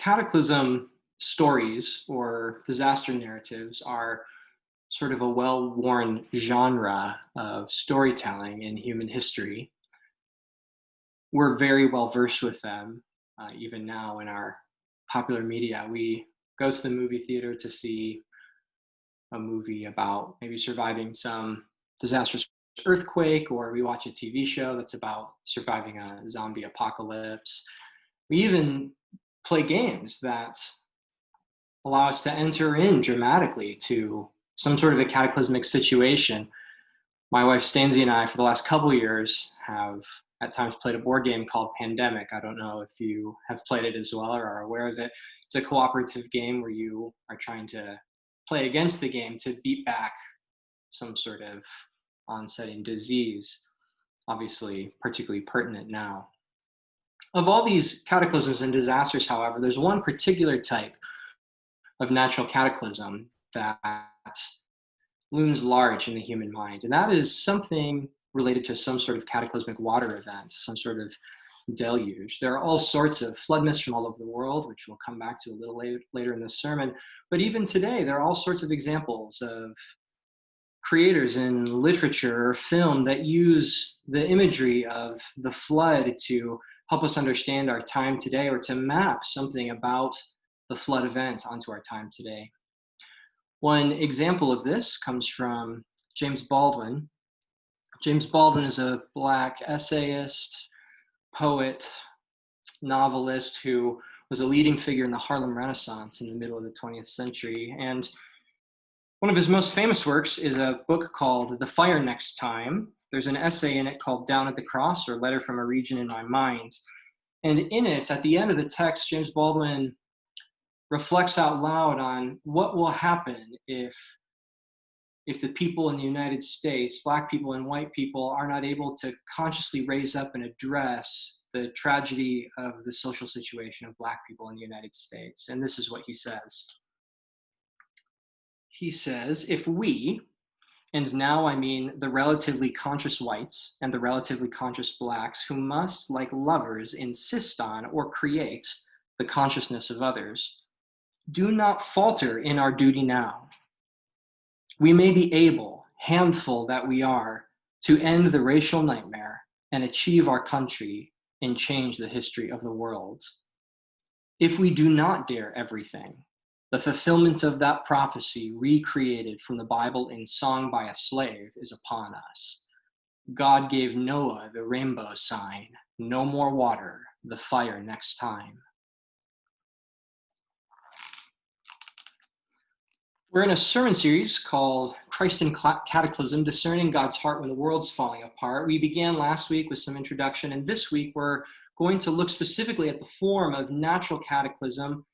Cataclysm stories or disaster narratives are sort of a well-worn genre of storytelling in human history. We're very well versed with them, even now in our popular media. We go to the movie theater to see a movie about maybe surviving some disastrous earthquake, or we watch a TV show that's about surviving a zombie apocalypse. We even play games that allow us to enter in dramatically to some sort of a cataclysmic situation. My wife Stanzi and I, for the last couple of years, have at times played a board game called Pandemic. I don't know if you have played it as well or are aware of it. It's a cooperative game where you are trying to play against the game to beat back some sort of onsetting disease, obviously particularly pertinent now. Of all these cataclysms and disasters, however, there's one particular type of natural cataclysm that looms large in the human mind, and that is something related to some sort of cataclysmic water event, some sort of deluge. There are all sorts of flood myths from all over the world, which we'll come back to a little later in this sermon. But even today, there are all sorts of examples of creators in literature or film that use the imagery of the flood to help us understand our time today, or to map something about the flood event onto our time today. One example of this comes from James Baldwin. James Baldwin is a Black essayist, poet, novelist who was a leading figure in the Harlem Renaissance in the middle of the 20th century. And one of his most famous works is a book called The Fire Next Time. There's an essay in it called Down at the Cross, or Letter from a Region in My Mind. And in it, at the end of the text, James Baldwin reflects out loud on what will happen if the people in the United States, Black people and white people, are not able to consciously raise up and address the tragedy of the social situation of Black people in the United States. And this is what he says. He says, if we, and now I mean the relatively conscious whites and the relatively conscious Blacks, who must, like lovers, insist on or create the consciousness of others, do not falter in our duty now, we may be able, handful that we are, to end the racial nightmare and achieve our country and change the history of the world. If we do not dare everything, the fulfillment of that prophecy recreated from the Bible in song by a slave is upon us. God gave Noah the rainbow sign, no more water, the fire next time. We're in a sermon series called Christ and Cataclysm, Discerning God's Heart When the World's Falling Apart. We began last week with some introduction, and this week we're going to look specifically at the form of natural cataclysm,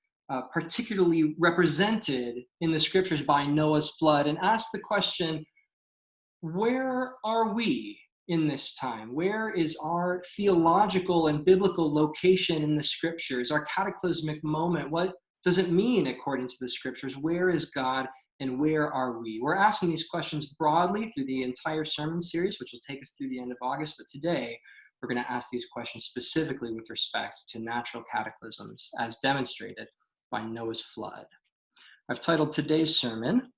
particularly represented in the scriptures by Noah's flood, and ask the question, where are we in this time? Where is our theological and biblical location in the scriptures, our cataclysmic moment? What does it mean according to the scriptures? Where is God and where are we? We're asking these questions broadly through the entire sermon series, which will take us through the end of August, but today we're going to ask these questions specifically with respect to natural cataclysms as demonstrated by Noah's flood. I've titled today's sermon,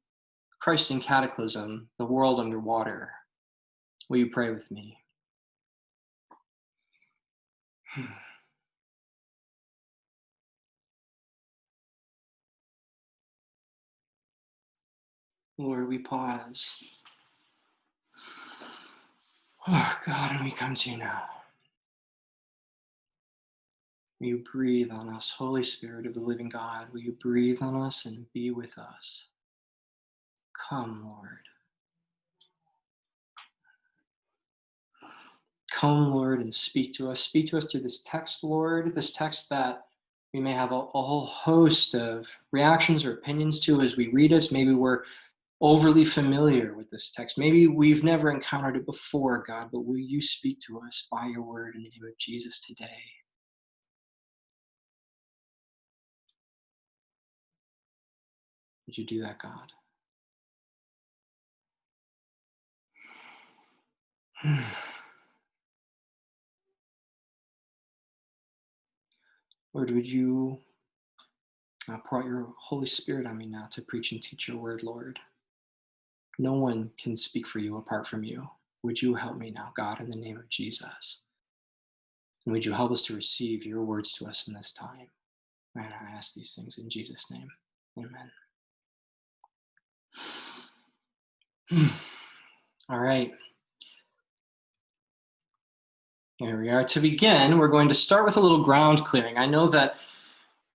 Christ and Cataclysm, the World Under Water. Will you pray with me? Lord, we pause. Oh, God, and we come to you now. Will you breathe on us, Holy Spirit of the living God? Will you breathe on us and be with us? Come, Lord. Come, Lord, and speak to us. Speak to us through this text, Lord, this text that we may have a whole host of reactions or opinions to as we read it. Maybe we're overly familiar with this text. Maybe we've never encountered it before, God, but will you speak to us by your word in the name of Jesus today? Would you do that, God? Lord, would you Pour out your Holy Spirit on me now to preach and teach your word, Lord. No one can speak for you apart from you. Would you help me now, God, in the name of Jesus? And would you help us to receive your words to us in this time? And I ask these things in Jesus' name. Amen. All right. Here we are. To begin, we're going to start with a little ground clearing. I know that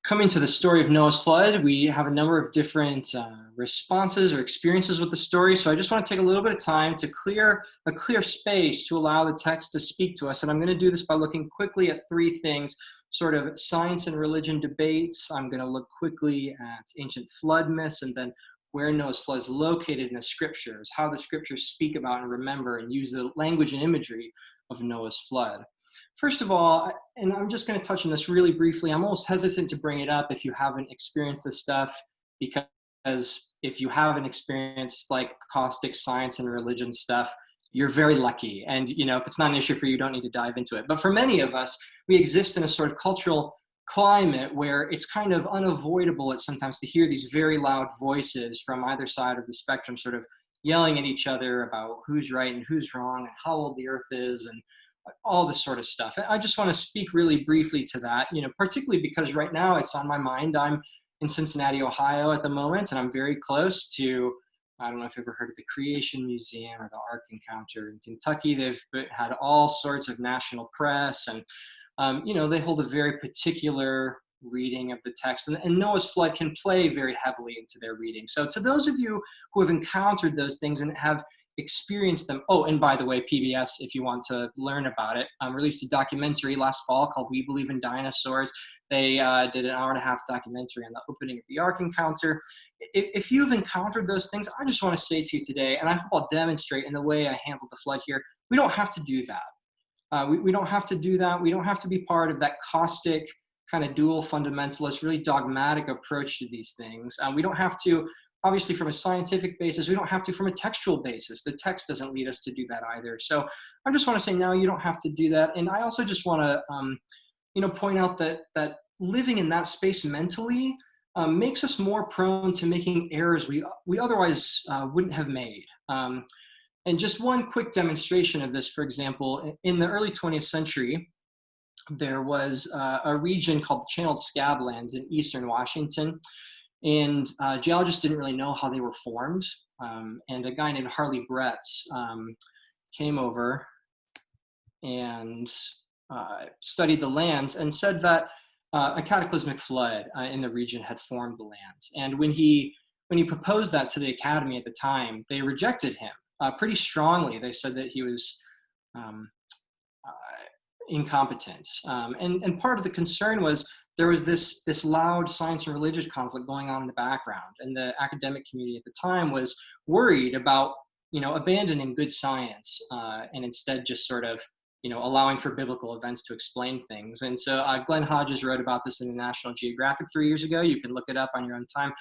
coming to the story of Noah's flood, we have a number of different responses or experiences with the story. So I just want to take a little bit of time to clear a clear space to allow the text to speak to us. And I'm going to do this by looking quickly at three things: sort of science and religion debates. I'm going to look quickly at ancient flood myths, and then where Noah's flood is located in the scriptures, how the scriptures speak about and remember and use the language and imagery of Noah's flood. First of all, and I'm just going to touch on this really briefly, I'm almost hesitant to bring it up if you haven't experienced this stuff, because if you haven't experienced like caustic science and religion stuff, you're very lucky. And, if it's not an issue for you, you don't need to dive into it. But for many of us, we exist in a sort of cultural climate where it's kind of unavoidable at sometimes to hear these very loud voices from either side of the spectrum sort of yelling at each other about who's right and who's wrong and how old the earth is and all this sort of stuff. And I just want to speak really briefly to that, particularly because right now it's on my mind. I'm in Cincinnati, Ohio at the moment, and I'm very close to, I don't know if you've ever heard of the Creation Museum or the Ark Encounter in Kentucky. They've had all sorts of national press, and they hold a very particular reading of the text, and Noah's flood can play very heavily into their reading. So to those of you who have encountered those things and have experienced them, oh, and by the way, PBS, if you want to learn about it, released a documentary last fall called We Believe in Dinosaurs. They did an hour-and-a-half documentary on the opening of the Ark Encounter. If you've encountered those things, I just want to say to you today, and I hope I'll demonstrate in the way I handled the flood here, we don't have to do that. We don't have to do that. We don't have to be part of that caustic kind of dual fundamentalist, really dogmatic approach to these things. We don't have to, obviously from a scientific basis, we don't have to from a textual basis. The text doesn't lead us to do that either. So I just want to say, no, you don't have to do that. And I also just want to, point out that living in that space mentally makes us more prone to making errors we otherwise wouldn't have made. And just one quick demonstration of this, for example, in the early 20th century, there was a region called the Channeled Scablands in eastern Washington, and geologists didn't really know how they were formed. And a guy named Harley Bretz came over and studied the lands and said that a cataclysmic flood in the region had formed the lands. And when he proposed that to the Academy at the time, they rejected him pretty strongly. They said that he was incompetent. And part of the concern was there was this loud science and religious conflict going on in the background. And the academic community at the time was worried about, abandoning good science and instead just sort of, allowing for biblical events to explain things. And so Glenn Hodges wrote about this in the National Geographic 3 years ago. You can look it up on your own time.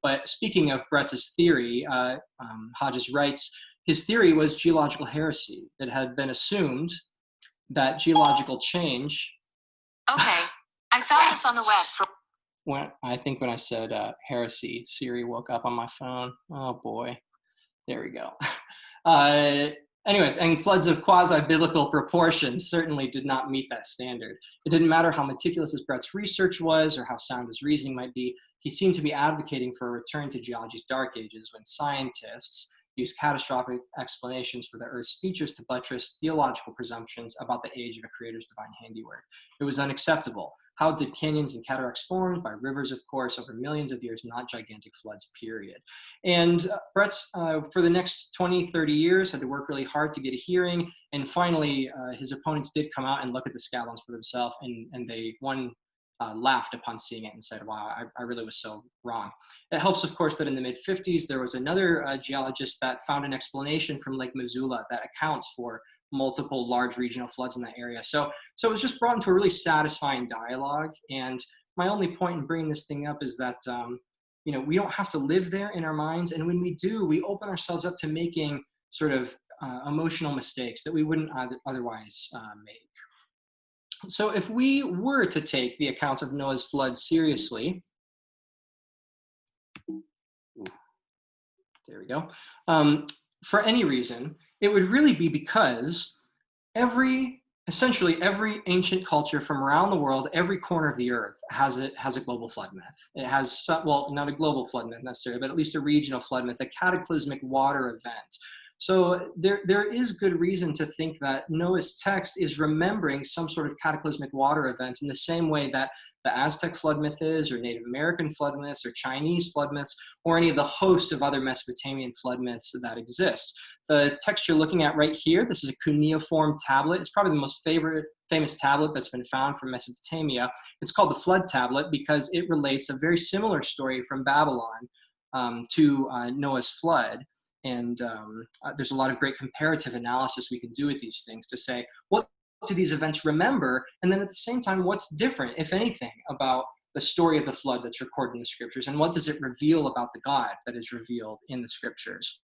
But speaking of Bretz's theory, Hodges writes, his theory was geological heresy. It had been assumed that geological change. Okay, I found this on the web. When I said heresy, Siri woke up on my phone. Oh boy, there we go. Anyways, and floods of quasi-biblical proportions certainly did not meet that standard. It didn't matter how meticulous his Brett's research was or how sound his reasoning might be. He seemed to be advocating for a return to geology's dark ages when scientists use catastrophic explanations for the Earth's features to buttress theological presumptions about the age of a creator's divine handiwork. It was unacceptable. How did canyons and cataracts formed? By rivers, of course, over millions of years, not gigantic floods, period. And Brett's, for the next 20, 30 years, had to work really hard to get a hearing. And finally, his opponents did come out and look at the Scablands for themselves, and they, laughed upon seeing it and said, wow, I really was so wrong. It helps, of course, that in the mid-50s, there was another geologist that found an explanation from Lake Missoula that accounts for multiple large regional floods in that area. So it was just brought into a really satisfying dialogue. And my only point in bringing this thing up is that, we don't have to live there in our minds. And when we do, we open ourselves up to making sort of emotional mistakes that we wouldn't otherwise make. So if we were to take the accounts of Noah's flood seriously, there we go, um, for any reason, it would really be because essentially every ancient culture from around the world, every corner of the earth has a global flood myth. It has well, not a global flood myth necessarily, but at least a regional flood myth, a cataclysmic water event. So there is good reason to think that Noah's text is remembering some sort of cataclysmic water event in the same way that the Aztec flood myth is, or Native American flood myths, or Chinese flood myths, or any of the host of other Mesopotamian flood myths that exist. The text you're looking at right here, this is a cuneiform tablet. It's probably the most famous tablet that's been found from Mesopotamia. It's called the Flood Tablet because it relates a very similar story from Babylon to Noah's flood. And there's a lot of great comparative analysis we can do with these things to say, what do these events remember? And then at the same time, what's different, if anything, about the story of the flood that's recorded in the scriptures? And what does it reveal about the God that is revealed in the scriptures?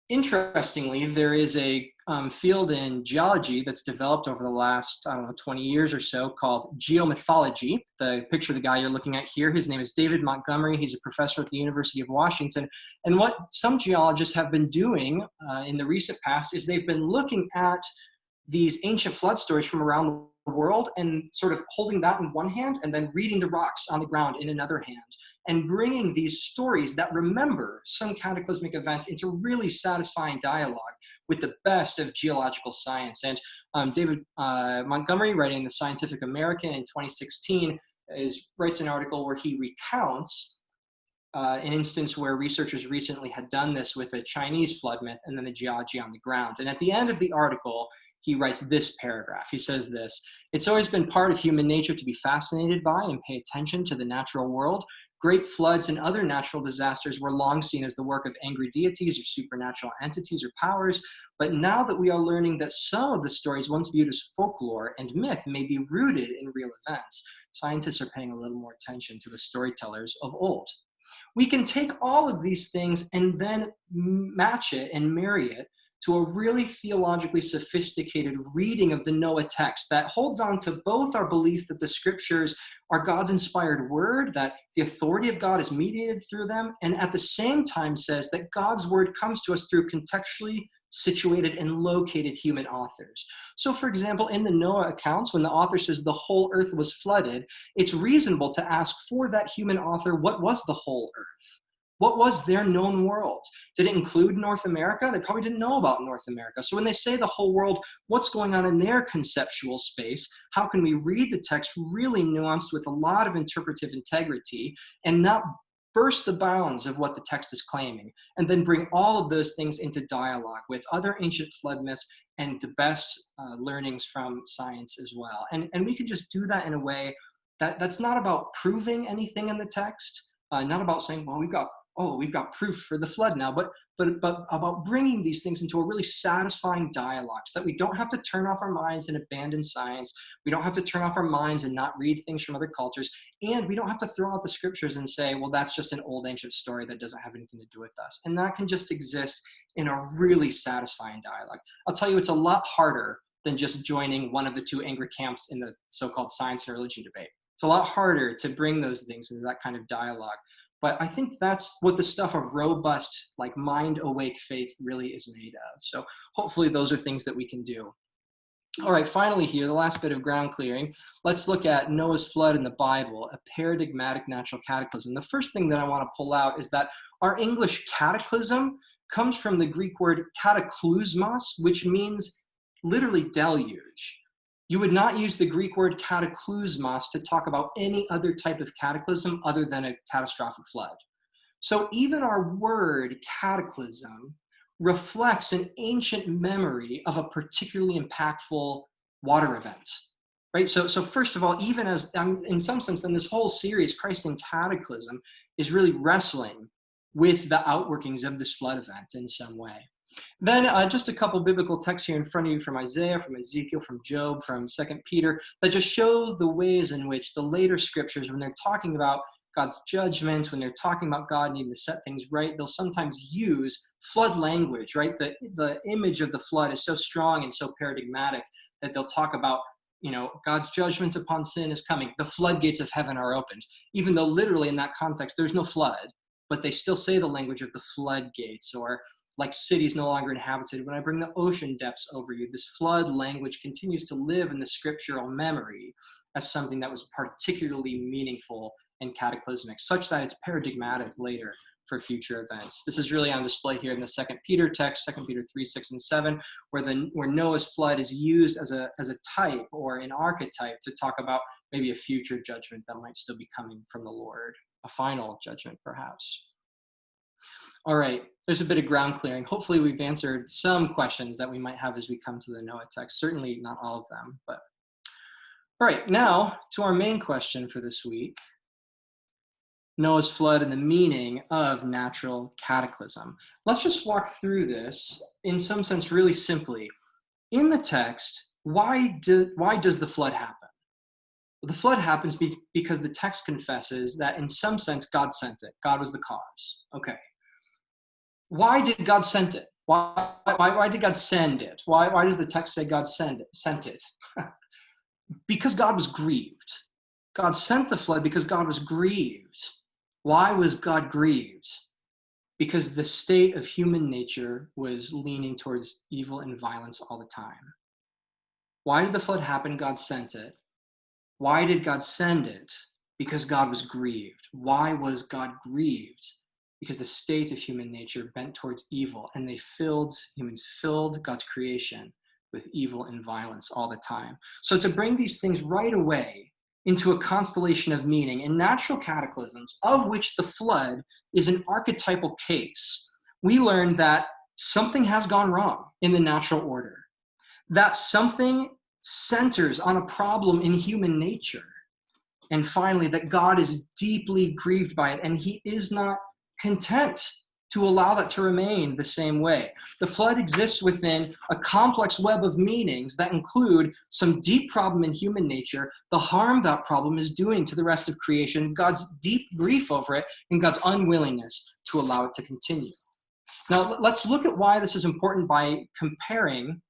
Interestingly, there is a field in geology that's developed over the last, 20 years or so called geomythology. The picture of the guy you're looking at here, his name is David Montgomery. He's a professor at the University of Washington. And what some geologists have been doing in the recent past is they've been looking at these ancient flood stories from around the world and sort of holding that in one hand and then reading the rocks on the ground in another hand, and bringing these stories that remember some cataclysmic event into really satisfying dialogue with the best of geological science. And David Montgomery, writing in the Scientific American in 2016, writes an article where he recounts an instance where researchers recently had done this with a Chinese flood myth and then the geology on the ground. And at the end of the article, he writes this paragraph. He says this: "It's always been part of human nature to be fascinated by and pay attention to the natural world. Great floods and other natural disasters were long seen as the work of angry deities or supernatural entities or powers. But now that we are learning that some of the stories once viewed as folklore and myth may be rooted in real events, scientists are paying a little more attention to the storytellers of old." We can take all of these things and then match it and marry it to a really theologically sophisticated reading of the Noah text that holds on to both our belief that the scriptures are God's inspired word, that the authority of God is mediated through them, and at the same time says that God's word comes to us through contextually situated and located human authors. So for example, in the Noah accounts, when the author says the whole earth was flooded, it's reasonable to ask for that human author, what was the whole earth? What was their known world? Did it include North America? They probably didn't know about North America. So when they say the whole world, what's going on in their conceptual space? How can we read the text really nuanced with a lot of interpretive integrity and not burst the bounds of what the text is claiming, and then bring all of those things into dialogue with other ancient flood myths and the best learnings from science as well? And we can just do that in a way that's not about proving anything in the text, not about saying, well, we've got proof for the flood now, but about bringing these things into a really satisfying dialogue so that we don't have to turn off our minds and abandon science. We don't have to turn off our minds and not read things from other cultures. And we don't have to throw out the scriptures and say, well, that's just an old ancient story that doesn't have anything to do with us. And that can just exist in a really satisfying dialogue. I'll tell you, it's a lot harder than just joining one of the two angry camps in the so-called science and religion debate. It's a lot harder to bring those things into that kind of dialogue. But I think that's what the stuff of robust, like mind-awake faith really is made of. So hopefully those are things that we can do. All right, finally here, the last bit of ground clearing. Let's look at Noah's flood in the Bible, a paradigmatic natural cataclysm. The first thing that I want to pull out is that our English cataclysm comes from the Greek word kataklysmos, which means literally deluge. You would not use the Greek word kataklysmos to talk about any other type of cataclysm other than a catastrophic flood. So even our word cataclysm reflects an ancient memory of a particularly impactful water event, right? So first of all, even as in some sense, in this whole series, Christ and Cataclysm is really wrestling with the outworkings of this flood event in some way. Then just a couple biblical texts here in front of you from Isaiah, from Ezekiel, from Job, from 2 Peter, that just shows the ways in which the later scriptures, when they're talking about God's judgments, when they're talking about God needing to set things right, they'll sometimes use flood language, right? The image of the flood is so strong and so paradigmatic that they'll talk about, God's judgment upon sin is coming. The floodgates of heaven are opened, even though literally in that context, there's no flood, but they still say the language of the floodgates, or like cities no longer inhabited, when I bring the ocean depths over you. This flood language continues to live in the scriptural memory as something that was particularly meaningful and cataclysmic, such that it's paradigmatic later for future events. This is really on display here in the Second Peter text, 2 Peter 3, 6, and 7, where Noah's flood is used as a type or an archetype to talk about maybe a future judgment that might still be coming from the Lord, a final judgment perhaps. All right, there's a bit of ground clearing. Hopefully we've answered some questions that we might have as we come to the Noah text. Certainly not all of them, but all right, now to our main question for this week: Noah's flood and the meaning of natural cataclysm. Let's just walk through this in some sense really simply. In the text, why does the flood happen? The flood happens because the text confesses that in some sense God sent it. God was the cause. Okay. Why did God send it? Why did God send it? Why does the text say God sent it? Because God was grieved. God sent the flood because God was grieved. Why was God grieved? Because the state of human nature was leaning towards evil and violence all the time. Why did the flood happen? God sent it. Why did God send it? Because God was grieved. Why was God grieved? Because the state of human nature bent towards evil, and humans filled God's creation with evil and violence all the time. So to bring these things right away into a constellation of meaning and natural cataclysms, of which the flood is an archetypal case, we learn that something has gone wrong in the natural order, that something centers on a problem in human nature, and finally that God is deeply grieved by it, and he is not content to allow that to remain the same way. The flood exists within a complex web of meanings that include some deep problem in human nature, the harm that problem is doing to the rest of creation, God's deep grief over it, and God's unwillingness to allow it to continue. Now, let's look at why this is important by comparing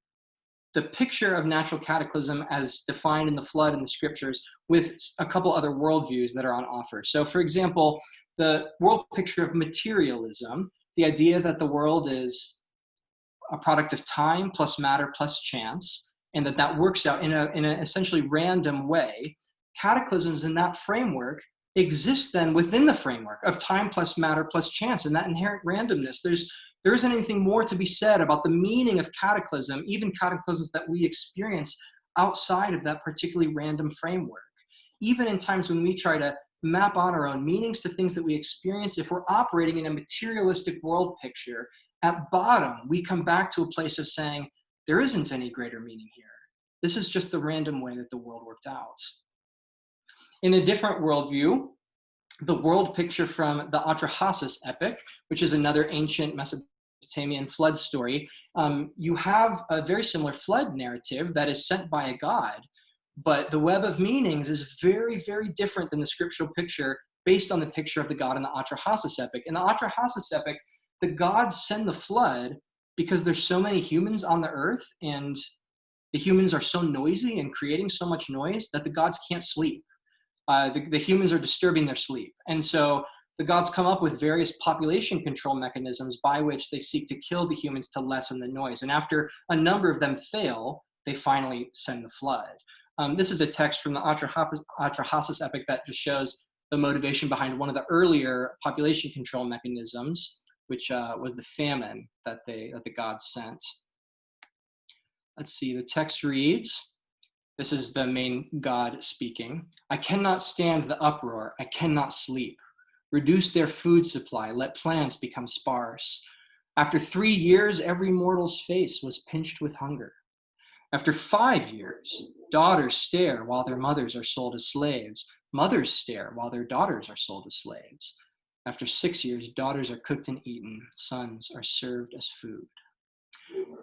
the picture of natural cataclysm as defined in the flood in the scriptures with a couple other worldviews that are on offer. So, for example, the world picture of materialism, the idea that the world is a product of time plus matter plus chance, and that works out in an essentially random way. Cataclysms in that framework exist then within the framework of time plus matter plus chance, and that inherent randomness. There isn't anything more to be said about the meaning of cataclysm, even cataclysms that we experience outside of that particularly random framework. Even in times when we try to map on our own meanings to things that we experience, if we're operating in a materialistic world picture, at bottom, we come back to a place of saying, there isn't any greater meaning here. This is just the random way that the world worked out. In a different worldview, the world picture from the Atrahasis epic, which is another ancient Mesopotamian flood story, you have a very similar flood narrative that is sent by a god, but the web of meanings is very, very different than the scriptural picture based on the picture of the god in the Atrahasis epic. In the Atrahasis epic, the gods send the flood because there's so many humans on the earth, and the humans are so noisy and creating so much noise that the gods can't sleep. The humans are disturbing their sleep. And so the gods come up with various population control mechanisms by which they seek to kill the humans to lessen the noise. And after a number of them fail, they finally send the flood. This is a text from the Atrahasis epic that just shows the motivation behind one of the earlier population control mechanisms, which was the famine that the gods sent. Let's see, the text reads, this is the main god speaking. I cannot stand the uproar. I cannot sleep. Reduce their food supply. Let plants become sparse. After 3 years, every mortal's face was pinched with hunger. After 5 years, daughters stare while their mothers are sold as slaves. Mothers stare while their daughters are sold as slaves. After 6 years, daughters are cooked and eaten. Sons are served as food.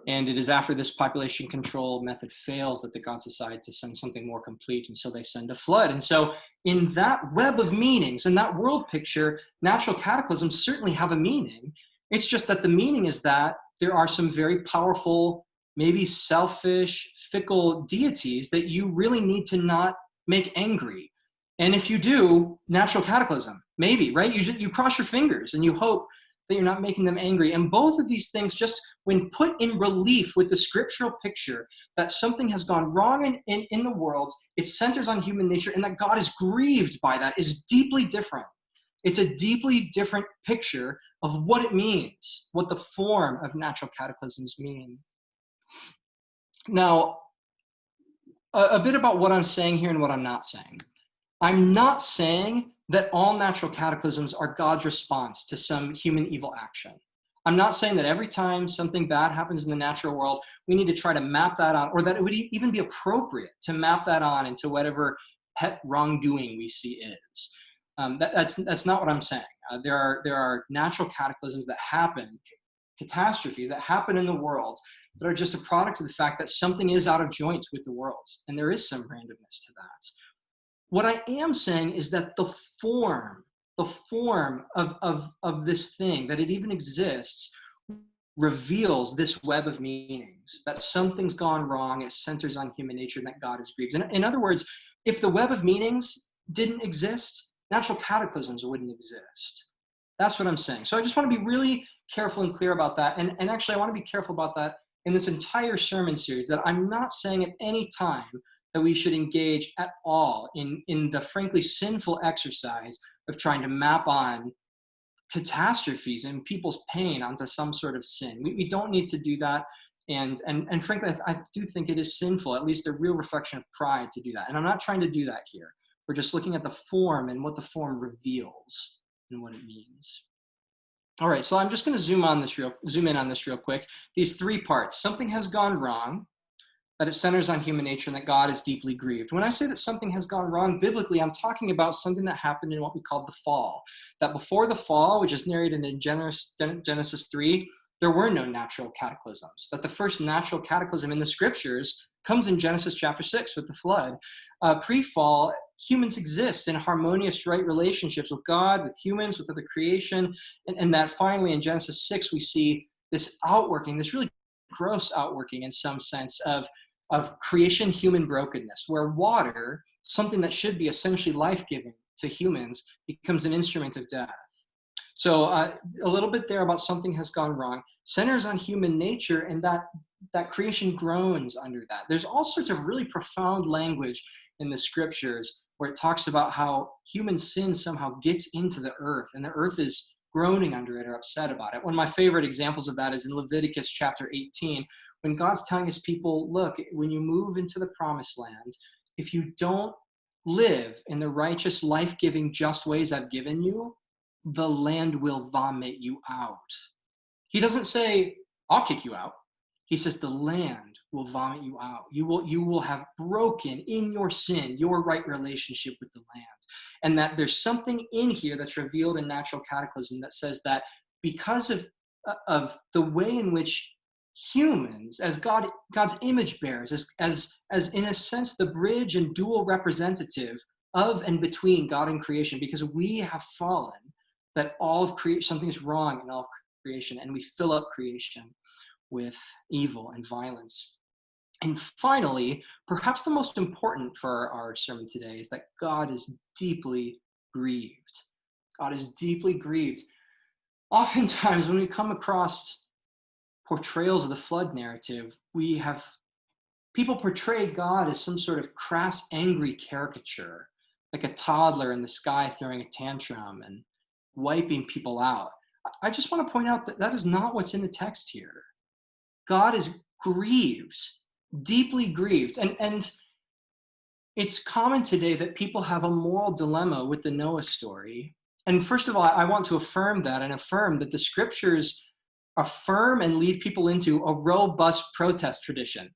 And it is after this population control method fails that the gods decide to send something more complete, and so they send a flood. And so in that web of meanings, in that world picture, natural cataclysms certainly have a meaning. It's just that the meaning is that there are some very powerful, maybe selfish, fickle deities that you really need to not make angry. And if you do, natural cataclysm, maybe, right? You cross your fingers and you hope that you're not making them angry. And both of these things, just when put in relief with the scriptural picture that something has gone wrong in the world, it centers on human nature, and that God is grieved by that, is deeply different. It's a deeply different picture of what it means, what the form of natural cataclysms mean. Now, a bit about what I'm saying here and what I'm not saying. I'm not saying that all natural cataclysms are God's response to some human evil action. I'm not saying that every time something bad happens in the natural world, we need to try to map that on, or that it would even be appropriate to map that on into whatever pet wrongdoing we see is. That's not what I'm saying. There are natural cataclysms that happen, catastrophes that happen in the world, that are just a product of the fact that something is out of joint with the world, and there is some randomness to that. What I am saying is that the form of this thing, that it even exists, reveals this web of meanings, that something's gone wrong, it centers on human nature, and that God is grieved. In other words, if the web of meanings didn't exist, natural cataclysms wouldn't exist. That's what I'm saying. So I just want to be really careful and clear about that. And actually, I want to be careful about that in this entire sermon series, that I'm not saying at any time that we should engage at all in the frankly sinful exercise of trying to map on catastrophes and people's pain onto some sort of sin. We don't need to do that. And frankly, I do think it is sinful, at least a real reflection of pride, to do that. And I'm not trying to do that here. We're just looking at the form and what the form reveals and what it means. All right, so I'm just going to zoom in on this real quick. These three parts: something has gone wrong, that it centers on human nature, and that God is deeply grieved. When I say that something has gone wrong biblically, I'm talking about something that happened in what we call the fall. That before the fall, which is narrated in Genesis 3, there were no natural cataclysms. That the first natural cataclysm in the scriptures comes in Genesis chapter 6 with the flood. Pre-fall, humans exist in harmonious, right relationships with God, with humans, with other creation, and that finally in Genesis 6 we see this outworking, this really gross outworking in some sense of creation human brokenness, where water, something that should be essentially life-giving to humans, becomes an instrument of death. So a little bit there about something has gone wrong, centers on human nature, and that creation groans under that. There's all sorts of really profound language in the scriptures where it talks about how human sin somehow gets into the earth, and the earth is groaning under it or upset about it. One of my favorite examples of that is in Leviticus chapter 18, when God's telling his people, look, when you move into the promised land, if you don't live in the righteous, life-giving, just ways I've given you, the land will vomit you out. He doesn't say, I'll kick you out. He says the land will vomit you out. You will have broken in your sin your right relationship with the land. And that there's something in here that's revealed in natural cataclysm that says that because of the way in which humans, as God's image bearers, as in a sense the bridge and dual representative of and between God and creation, because we have fallen, that all of creation, something is wrong in all of creation, and we fill up creation with evil and violence. And finally, perhaps the most important for our sermon today, is that God is deeply grieved. God is deeply grieved. Oftentimes, when we come across portrayals of the flood narrative, we have people portray God as some sort of crass, angry caricature, like a toddler in the sky throwing a tantrum and wiping people out. I just want to point out that that is not what's in the text here. God is grieved, deeply grieved. And it's common today that people have a moral dilemma with the Noah story. And first of all, I want to affirm that, and affirm that the scriptures affirm and lead people into a robust protest tradition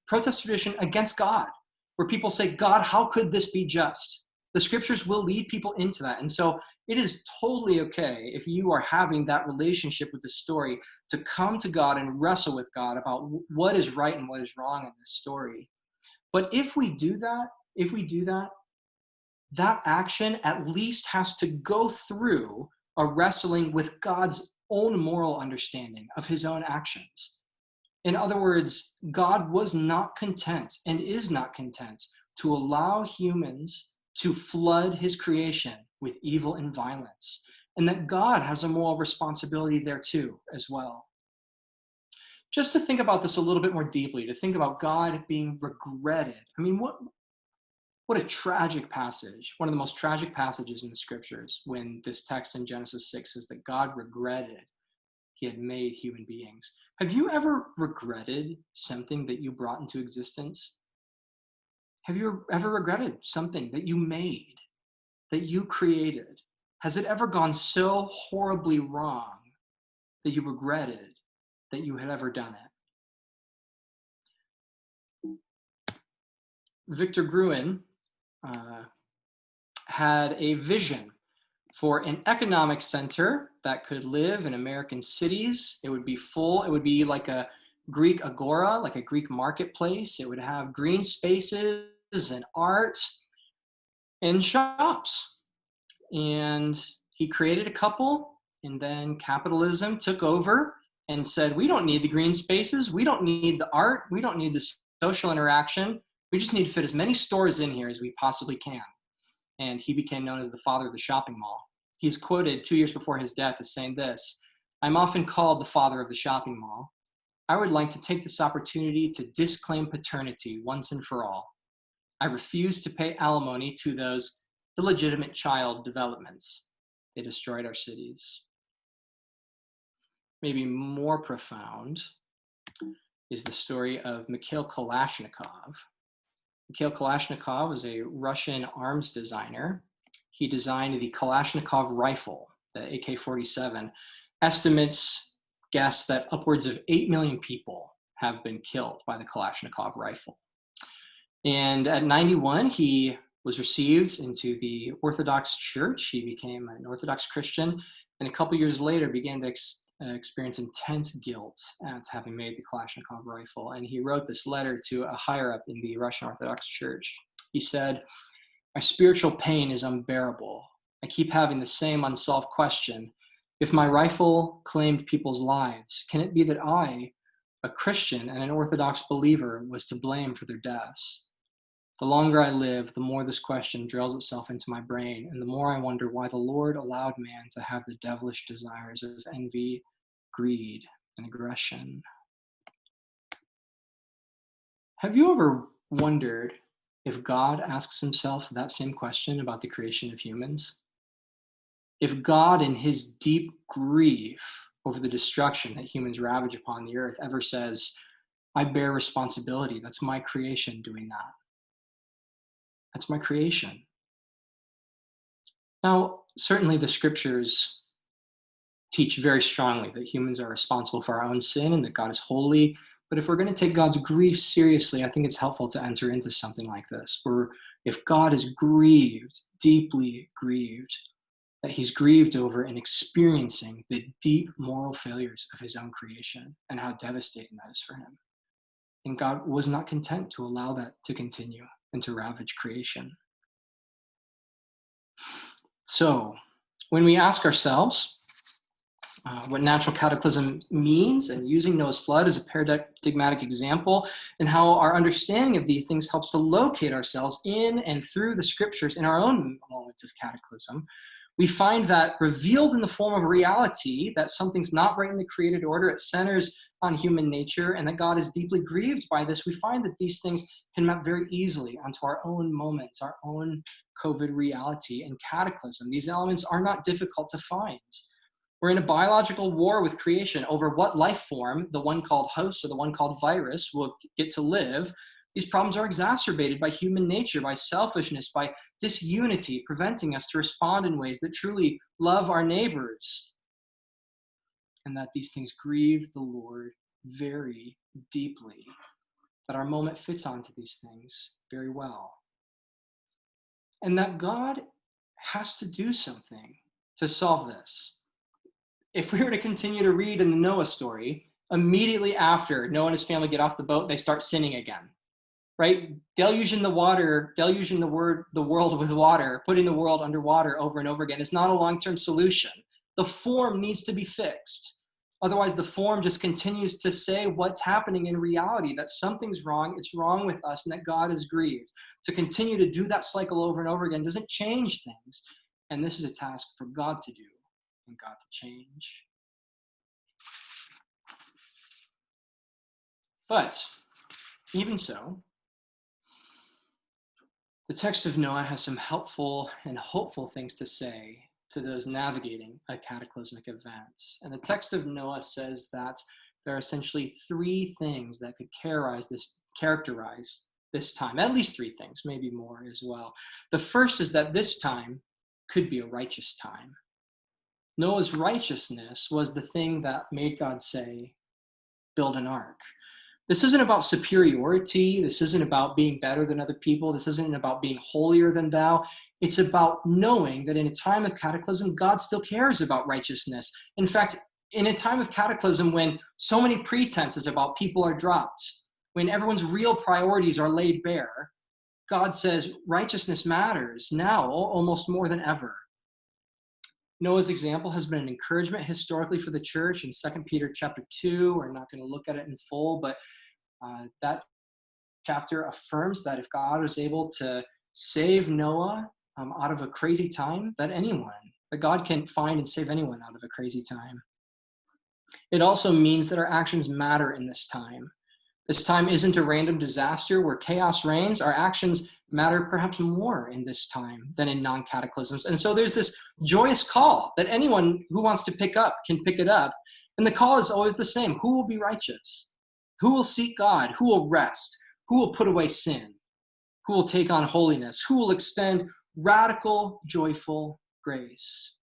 against God, where people say, God, how could this be just? The scriptures will lead people into that. And so it is totally okay if you are having that relationship with the story to come to God and wrestle with God about what is right and what is wrong in this story. But if we do that, that action at least has to go through a wrestling with God's own moral understanding of his own actions. In other words, God was not content and is not content to allow humans to flood his creation with evil and violence, and that God has a moral responsibility there too, as well. Just to think about this a little bit more deeply, to think about God being regretted. I mean, what a tragic passage. One of the most tragic passages in the scriptures, when this text in Genesis 6 says that God regretted he had made human beings. Have you ever regretted something that you brought into existence? Have you ever regretted something that you made, that you created? Has it ever gone so horribly wrong that you regretted that you had ever done it? Victor Gruen had a vision for an economic center that could live in American cities. It would be full. It would be like a Greek agora, like a Greek marketplace. It would have green spaces and art and shops. And he created a couple, and then capitalism took over and said, we don't need the green spaces. We don't need the art. We don't need the social interaction. We just need to fit as many stores in here as we possibly can. And he became known as the father of the shopping mall. He's quoted 2 years before his death as saying this: "I'm often called the father of the shopping mall. I would like to take this opportunity to disclaim paternity once and for all. I refuse to pay alimony to those illegitimate child developments. They destroyed our cities." Maybe more profound is the story of Mikhail Kalashnikov. Mikhail Kalashnikov was a Russian arms designer. He designed the Kalashnikov rifle, the AK-47. Estimates guess that upwards of 8 million people have been killed by the Kalashnikov rifle. And at 91, he was received into the Orthodox Church. He became an Orthodox Christian, and a couple years later began to experience intense guilt at having made the Kalashnikov rifle. And he wrote this letter to a higher up in the Russian Orthodox Church. He said, "My spiritual pain is unbearable. I keep having the same unsolved question. If my rifle claimed people's lives, can it be that I, a Christian and an Orthodox believer, was to blame for their deaths? The longer I live, the more this question drills itself into my brain, and the more I wonder why the Lord allowed man to have the devilish desires of envy, greed, and aggression." Have you ever wondered if God asks himself that same question about the creation of humans? If God, in his deep grief over the destruction that humans ravage upon the earth, ever says, "I bear responsibility. That's my creation doing that. That's my creation." Now, certainly the scriptures teach very strongly that humans are responsible for our own sin and that God is holy. But if we're going to take God's grief seriously, I think it's helpful to enter into something like this, where if God is grieved, deeply grieved, that he's grieved over and experiencing the deep moral failures of his own creation and how devastating that is for him. And God was not content to allow that to continue and to ravage creation. So, when we ask ourselves what natural cataclysm means, and using Noah's flood as a paradigmatic example, and how our understanding of these things helps to locate ourselves in and through the scriptures in our own moments of cataclysm, we find that revealed in the form of reality, that something's not right in the created order, it centers on human nature, and that God is deeply grieved by this. We find that these things can map very easily onto our own moments, our own COVID reality and cataclysm. These elements are not difficult to find. We're in a biological war with creation over what life form, the one called host or the one called virus, will get to live. These problems are exacerbated by human nature, by selfishness, by disunity, preventing us to respond in ways that truly love our neighbors. And that these things grieve the Lord very deeply, that our moment fits onto these things very well. And that God has to do something to solve this. If we were to continue to read in the Noah story, immediately after Noah and his family get off the boat, they start sinning again, right? Deluging the world with water, putting the world underwater over and over again is not a long-term solution. The form needs to be fixed. Otherwise, the form just continues to say what's happening in reality, that something's wrong, it's wrong with us, and that God is grieved. To continue to do that cycle over and over again doesn't change things. And this is a task for God to do and God to change. But even so, the text of Noah has some helpful and hopeful things to say to those navigating a cataclysmic event. And the text of Noah says that there are essentially three things that could characterize this time, at least three things, maybe more as well. The first is that this time could be a righteous time. Noah's righteousness was the thing that made God say, build an ark. This isn't about superiority. This isn't about being better than other people. This isn't about being holier than thou. It's about knowing that in a time of cataclysm, God still cares about righteousness. In fact, in a time of cataclysm, when so many pretenses about people are dropped, when everyone's real priorities are laid bare, God says righteousness matters now almost more than ever. Noah's example has been an encouragement historically for the church in 2 Peter chapter 2. We're not going to look at it in full, but that chapter affirms that if God is able to save Noah out of a crazy time, that God can find and save anyone out of a crazy time. It also means that our actions matter in this time. This time isn't a random disaster where chaos reigns. Our actions matter perhaps more in this time than in non-cataclysms. And so there's this joyous call that anyone who wants to pick up can pick it up. And the call is always the same. Who will be righteous? Who will seek God? Who will rest? Who will put away sin? Who will take on holiness? Who will extend radical, joyful grace?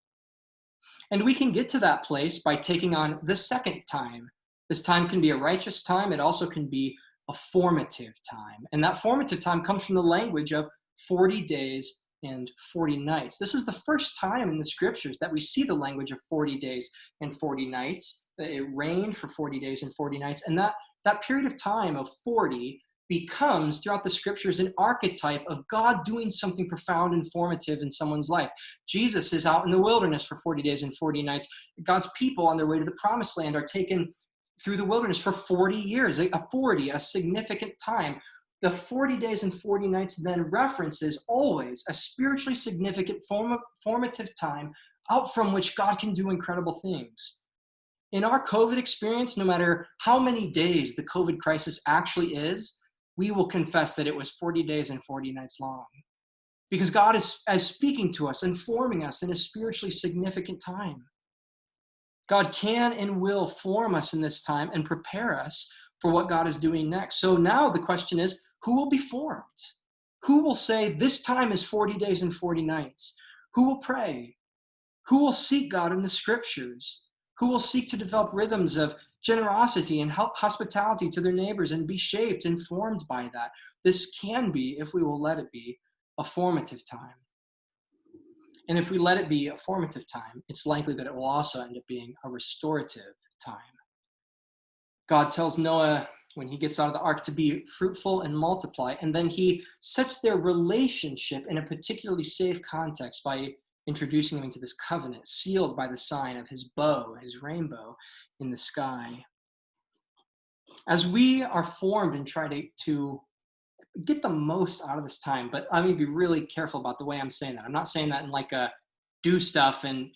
And we can get to that place by taking on the second time. This time can be a righteous time. It also can be a formative time. And that formative time comes from the language of 40 days and 40 nights. This is the first time in the scriptures that we see the language of 40 days and 40 nights. It rained for 40 days and 40 nights. And that period of time of 40 becomes, throughout the scriptures, an archetype of God doing something profound and formative in someone's life. Jesus is out in the wilderness for 40 days and 40 nights. God's people on their way to the promised land are taken through the wilderness for 40 years, a significant time. The 40 days and 40 nights then references always a spiritually significant formative time out from which God can do incredible things. In our COVID experience, no matter how many days the COVID crisis actually is, we will confess that it was 40 days and 40 nights long. Because God is speaking to us and forming us in a spiritually significant time. God can and will form us in this time and prepare us for what God is doing next. So now the question is, who will be formed? Who will say, this time is 40 days and 40 nights? Who will pray? Who will seek God in the scriptures? Who will seek to develop rhythms of generosity and hospitality to their neighbors and be shaped and formed by that? This can be, if we will let it be, a formative time. And if we let it be a formative time, it's likely that it will also end up being a restorative time. God tells Noah when he gets out of the ark to be fruitful and multiply, and then he sets their relationship in a particularly safe context by introducing them into this covenant, sealed by the sign of his bow, his rainbow in the sky. As we are formed and try to get the most out of this time, but I'm going to be really careful about the way I'm saying that. I'm not saying that in like a do stuff and,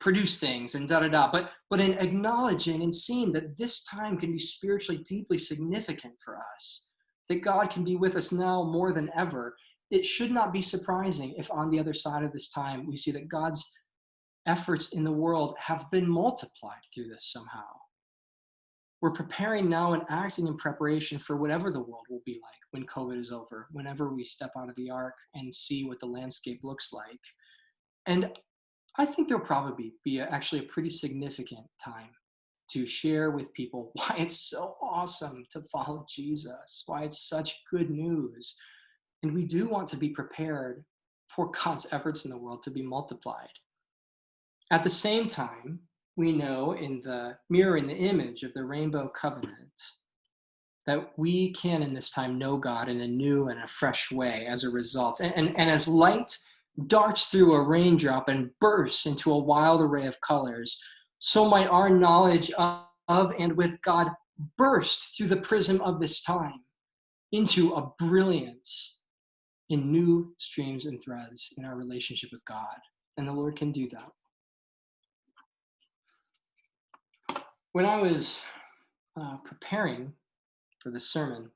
produce things and but in acknowledging and seeing that this time can be spiritually deeply significant for us, that God can be with us now more than ever. It should not be surprising if on the other side of this time, we see that God's efforts in the world have been multiplied through this somehow. We're preparing now and acting in preparation for whatever the world will be like when COVID is over, whenever we step out of the ark and see what the landscape looks like. And I think there'll probably be actually a pretty significant time to share with people why it's so awesome to follow Jesus, why it's such good news. And we do want to be prepared for God's efforts in the world to be multiplied. At the same time, we know in the mirror, in the image of the rainbow covenant, that we can in this time know God in a new and a fresh way as a result. And as light darts through a raindrop and bursts into a wild array of colors, so might our knowledge of and with God burst through the prism of this time into a brilliance in new streams and threads in our relationship with God. And the Lord can do that. When I was preparing for the sermon,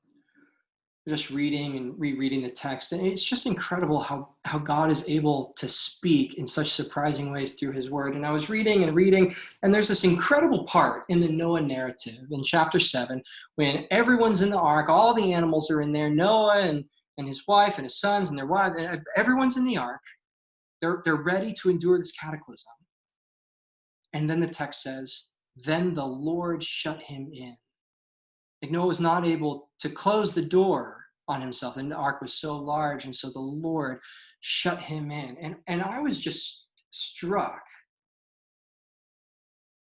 just reading and rereading the text, and it's just incredible how God is able to speak in such surprising ways through his word. And I was reading, and there's this incredible part in the Noah narrative in chapter 7 when everyone's in the ark, all the animals are in there, Noah and his wife and his sons and their wives, and everyone's in the ark. They're ready to endure this cataclysm. And then the text says, then the Lord shut him in. Like Noah was not able to close the door on himself, and the ark was so large, and so the Lord shut him in. And I was just struck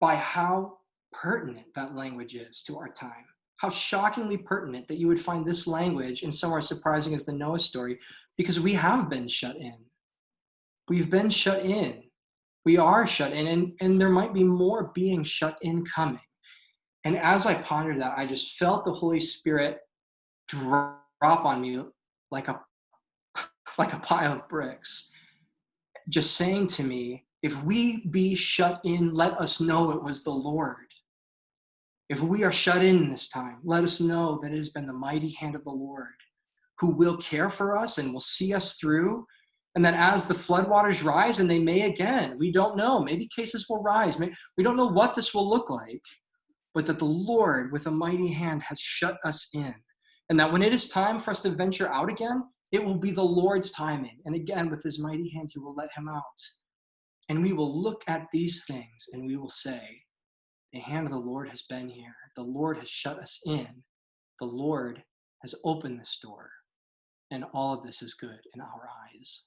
by how pertinent that language is to our time. How shockingly pertinent that you would find this language in somewhere surprising as the Noah story, because we have been shut in. We've been shut in. We are shut in, and there might be more being shut in coming. And as I pondered that, I just felt the Holy Spirit drop on me like a pile of bricks, just saying to me, if we be shut in, let us know it was the Lord. If we are shut in this time, let us know that it has been the mighty hand of the Lord who will care for us and will see us through. And that as the floodwaters rise, and they may again, we don't know, maybe cases will rise. We don't know what this will look like, but that the Lord with a mighty hand has shut us in. And that when it is time for us to venture out again, it will be the Lord's timing. And again, with his mighty hand, he will let him out. And we will look at these things and we will say, the hand of the Lord has been here. The Lord has shut us in. The Lord has opened this door. And all of this is good in our eyes.